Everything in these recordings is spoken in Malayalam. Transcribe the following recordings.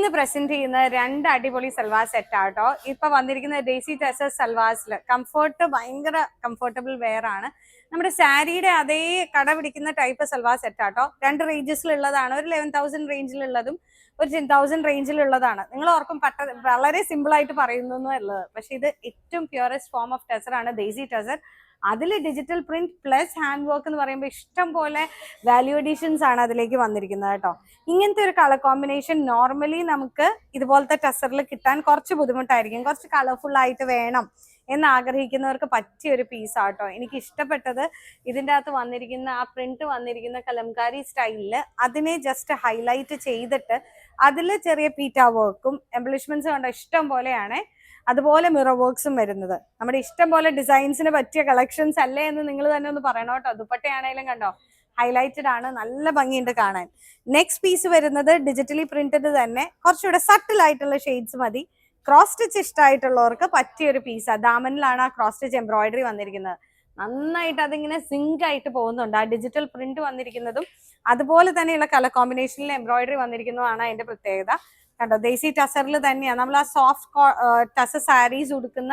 ഇന്ന് പ്രസന്റ് ചെയ്യുന്ന രണ്ട് അടിപൊളി സൽവാർ സെറ്റ് ആട്ടോ. ഇപ്പൊ വന്നിരിക്കുന്ന ഡെയ്സി ടെസർ സൽവാസിൽ കംഫർട്ട് ഭയങ്കര കംഫർട്ടബിൾ വെയർ ആണ്. നമ്മുടെ സാരിയുടെ അതേ കട പിടിക്കുന്ന ടൈപ്പ് സൽവാർ സെറ്റ് ആട്ടോ. രണ്ട് റേഞ്ചസിലുള്ളതാണ്. ഒരു 11,000 റേഞ്ചിലുള്ളതും ഒരു 10,000 റേഞ്ചിലുള്ളതാണ്. നിങ്ങൾ ഓർക്കും വളരെ സിമ്പിൾ ആയിട്ട് പറയുന്നു എന്നുള്ളത്. പക്ഷെ ഇത് ഏറ്റവും പ്യൂറസ്റ്റ് ഫോം ഓഫ് ടെസർ ആണ് ഡെയ്സി ടെസർ. അതിൽ digital print plus hand work എന്ന് പറയുമ്പോൾ ഇഷ്ടം പോലെ വാല്യൂ അഡീഷൻസ് ആണ് അതിലേക്ക് വന്നിരിക്കുന്നത് കേട്ടോ. ഇങ്ങനത്തെ ഒരു കളർ കോമ്പിനേഷൻ നോർമലി നമുക്ക് ഇതുപോലത്തെ ടെസറിൽ കിട്ടാൻ കുറച്ച് ബുദ്ധിമുട്ടായിരിക്കും. കുറച്ച് കളർഫുൾ ആയിട്ട് വേണം എന്ന് ആഗ്രഹിക്കുന്നവർക്ക് പറ്റിയ ഒരു പീസ് ആട്ടോ. എനിക്ക് ഇഷ്ടപ്പെട്ടത് ഇതിൻ്റെ അകത്ത് വന്നിരിക്കുന്ന ആ പ്രിന്റ് വന്നിരിക്കുന്ന കലംകാരി സ്റ്റൈലില് അതിനെ ജസ്റ്റ് ഹൈലൈറ്റ് ചെയ്തിട്ട് അതിൽ ചെറിയ പീറ്റ വർക്കും എംബ്ലിഷ്മെന്റ്സും കണ്ടോ ഇഷ്ടം പോലെയാണ്. അതുപോലെ മിറർ വർക്ക്സും വരുന്നത്. നമ്മുടെ ഇഷ്ടം പോലെ ഡിസൈൻസിന് പറ്റിയ കളക്ഷൻസ് അല്ലേ എന്ന് നിങ്ങൾ തന്നെ ഒന്ന് പറയണം കേട്ടോ. ദുപ്പട്ടയാണേലും കണ്ടോ ഹൈലൈറ്റഡ് ആണ്, നല്ല ഭംഗിയുണ്ട് കാണാൻ. നെക്സ്റ്റ് പീസ് വരുന്നത് ഡിജിറ്റലി പ്രിന്റഡ് തന്നെ, കുറച്ചുകൂടെ സട്ടിൽ ആയിട്ടുള്ള ഷെയ്ഡ്സ് മതി. ക്രോസ് സ്റ്റിച്ച് ഇഷ്ടമായിട്ടുള്ളവർക്ക് പറ്റിയൊരു പീസാണ്. ദാമനിലാണ് ആ ക്രോസ് സ്റ്റിച്ച് എംബ്രോയിഡറി വന്നിരിക്കുന്നത്. നന്നായിട്ട് അതിങ്ങനെ സിങ്ക് ആയിട്ട് പോകുന്നുണ്ട്. ആ ഡിജിറ്റൽ പ്രിന്റ് വന്നിരിക്കുന്നതും അതുപോലെ തന്നെയുള്ള കളർ കോമ്പിനേഷനിൽ എംബ്രോയിഡറി വന്നിരിക്കുന്നതാണ് അതിന്റെ പ്രത്യേകത. കണ്ടോ ദേസി ടസറിൽ തന്നെയാണ് നമ്മൾ ആ സോഫ്റ്റ് ടസർ സാരീസ് ഉടുക്കുന്ന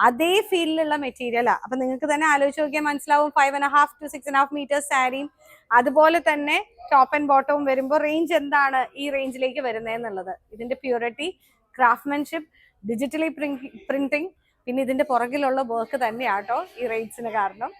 അതേ ഫീലിലുള്ള മെറ്റീരിയലാണ്. അപ്പൊ നിങ്ങൾക്ക് തന്നെ ആലോചിച്ച് നോക്കിയാൽ മനസ്സിലാവും. 5.5 to 6.5 മീറ്റേഴ്സ് സാരിയും അതുപോലെ തന്നെ ടോപ്പ് ആൻഡ് ബോട്ടവും വരുമ്പോൾ റേഞ്ച് എന്താണ് ഈ റേഞ്ചിലേക്ക് വരുന്നതെന്നുള്ളത്. ഇതിന്റെ പ്യൂരിറ്റി, ക്രാഫ്റ്റ്മാൻഷിപ്പ്, ഡിജിറ്റലി പ്രിന്റിംഗ്, പിന്നെ ഇതിന്റെ പുറകിലുള്ള വർക്ക് തന്നെയാട്ടോ ഈ റേറ്റ്സിന് കാരണം.